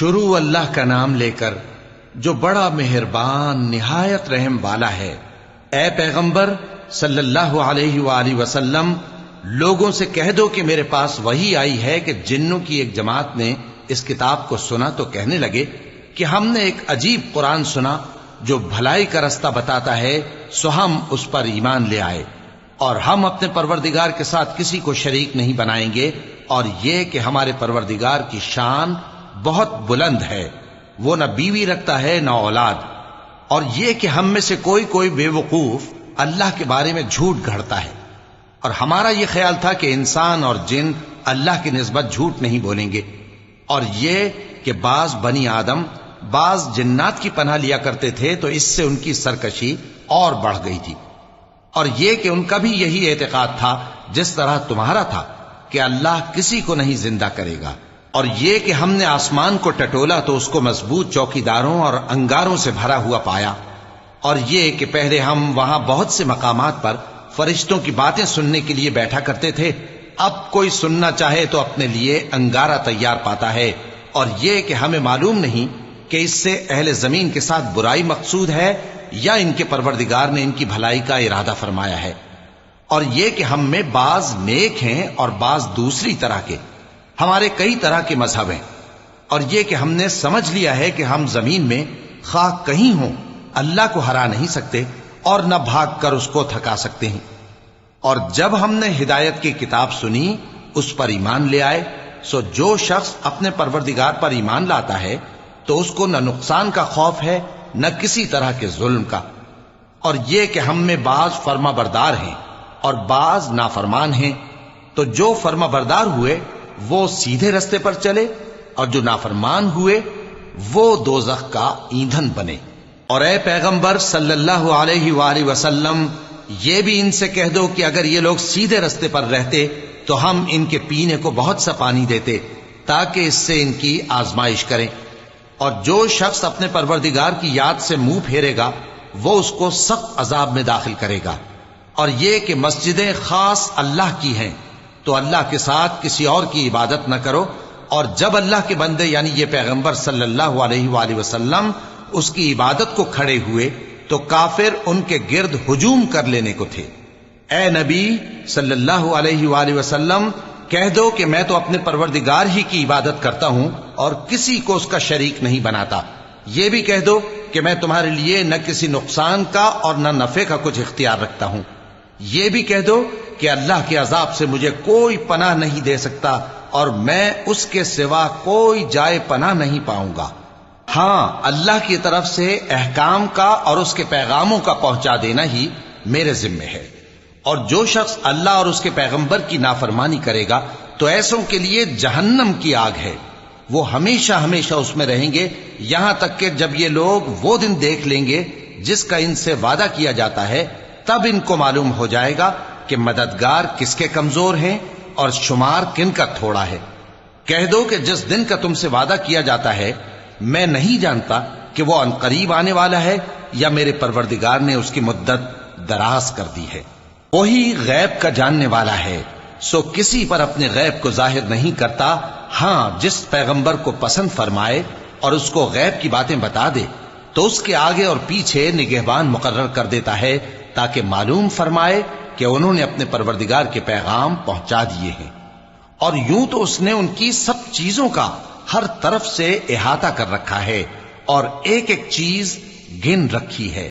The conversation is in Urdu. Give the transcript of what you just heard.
شروع اللہ کا نام لے کر جو بڑا مہربان نہایت رحم والا ہے۔ اے پیغمبر صلی اللہ علیہ وآلہ وسلم، لوگوں سے کہہ دو کہ میرے پاس وحی آئی ہے کہ جنوں کی ایک جماعت نے اس کتاب کو سنا تو کہنے لگے کہ ہم نے ایک عجیب قرآن سنا جو بھلائی کا رستہ بتاتا ہے، سو ہم اس پر ایمان لے آئے، اور ہم اپنے پروردگار کے ساتھ کسی کو شریک نہیں بنائیں گے، اور یہ کہ ہمارے پروردگار کی شان بہت بلند ہے، وہ نہ بیوی رکھتا ہے نہ اولاد، اور یہ کہ ہم میں سے کوئی بے وقوف اللہ کے بارے میں جھوٹ گھڑتا ہے، اور ہمارا یہ خیال تھا کہ انسان اور جن اللہ کی نسبت جھوٹ نہیں بولیں گے، اور یہ کہ بعض بنی آدم بعض جنات کی پناہ لیا کرتے تھے تو اس سے ان کی سرکشی اور بڑھ گئی تھی، اور یہ کہ ان کا بھی یہی اعتقاد تھا جس طرح تمہارا تھا کہ اللہ کسی کو نہیں زندہ کرے گا، اور یہ کہ ہم نے آسمان کو ٹٹولا تو اس کو مضبوط چوکیداروں اور انگاروں سے بھرا ہوا پایا، اور یہ کہ پہلے ہم وہاں بہت سے مقامات پر فرشتوں کی باتیں سننے کے لیے بیٹھا کرتے تھے، اب کوئی سننا چاہے تو اپنے لیے انگارہ تیار پاتا ہے، اور یہ کہ ہمیں معلوم نہیں کہ اس سے اہل زمین کے ساتھ برائی مقصود ہے یا ان کے پروردگار نے ان کی بھلائی کا ارادہ فرمایا ہے، اور یہ کہ ہم میں بعض نیک ہیں اور بعض دوسری طرح کے، ہمارے کئی طرح کے مذہب ہیں، اور یہ کہ ہم نے سمجھ لیا ہے کہ ہم زمین میں خواہ کہیں ہوں اللہ کو ہرا نہیں سکتے اور نہ بھاگ کر اس کو تھکا سکتے ہیں، اور جب ہم نے ہدایت کی کتاب سنی اس پر ایمان لے آئے، سو جو شخص اپنے پروردگار پر ایمان لاتا ہے تو اس کو نہ نقصان کا خوف ہے نہ کسی طرح کے ظلم کا، اور یہ کہ ہم میں بعض فرما بردار ہیں اور بعض نافرمان ہیں، تو جو فرما بردار ہوئے وہ سیدھے رستے پر چلے، اور جو نافرمان ہوئے وہ دوزخ کا ایندھن بنے۔ اور اے پیغمبر صلی اللہ علیہ وآلہ وسلم، یہ بھی ان سے کہہ دو کہ اگر یہ لوگ سیدھے رستے پر رہتے تو ہم ان کے پینے کو بہت سا پانی دیتے تاکہ اس سے ان کی آزمائش کریں، اور جو شخص اپنے پروردگار کی یاد سے منہ پھیرے گا وہ اس کو سخت عذاب میں داخل کرے گا، اور یہ کہ مسجدیں خاص اللہ کی ہیں تو اللہ کے ساتھ کسی اور کی عبادت نہ کرو، اور جب اللہ کے بندے یعنی یہ پیغمبر صلی اللہ علیہ وآلہ وسلم اس کی عبادت کو کھڑے ہوئے تو کافر ان کے گرد ہجوم کر لینے کو تھے۔ اے نبی صلی اللہ علیہ وآلہ وسلم، کہہ دو کہ میں تو اپنے پروردگار ہی کی عبادت کرتا ہوں اور کسی کو اس کا شریک نہیں بناتا، یہ بھی کہہ دو کہ میں تمہارے لیے نہ کسی نقصان کا اور نہ نفع کا کچھ اختیار رکھتا ہوں، یہ بھی کہہ دو کہ اللہ کے عذاب سے مجھے کوئی پناہ نہیں دے سکتا اور میں اس کے سوا کوئی جائے پناہ نہیں پاؤں گا، ہاں اللہ کی طرف سے احکام کا اور اس کے پیغاموں کا پہنچا دینا ہی میرے ذمہ ہے، اور جو شخص اللہ اور اس کے پیغمبر کی نافرمانی کرے گا تو ایسوں کے لیے جہنم کی آگ ہے، وہ ہمیشہ ہمیشہ اس میں رہیں گے، یہاں تک کہ جب یہ لوگ وہ دن دیکھ لیں گے جس کا ان سے وعدہ کیا جاتا ہے، تب ان کو معلوم ہو جائے گا کہ مددگار کس کے کمزور ہیں اور شمار کن کا تھوڑا ہے۔ کہہ دو کہ جس دن کا تم سے وعدہ کیا جاتا ہے میں نہیں جانتا کہ وہ عنقریب آنے والا ہے یا میرے پروردگار نے اس کی مدت دراز کر دی ہے۔ وہی غیب کا جاننے والا ہے، سو کسی پر اپنے غیب کو ظاہر نہیں کرتا، ہاں جس پیغمبر کو پسند فرمائے اور اس کو غیب کی باتیں بتا دے تو اس کے آگے اور پیچھے نگہبان مقرر کر دیتا ہے تاکہ معلوم فرمائے کہ انہوں نے اپنے پروردگار کے پیغام پہنچا دیے ہیں، اور یوں تو اس نے ان کی سب چیزوں کا ہر طرف سے احاطہ کر رکھا ہے اور ایک ایک چیز گن رکھی ہے۔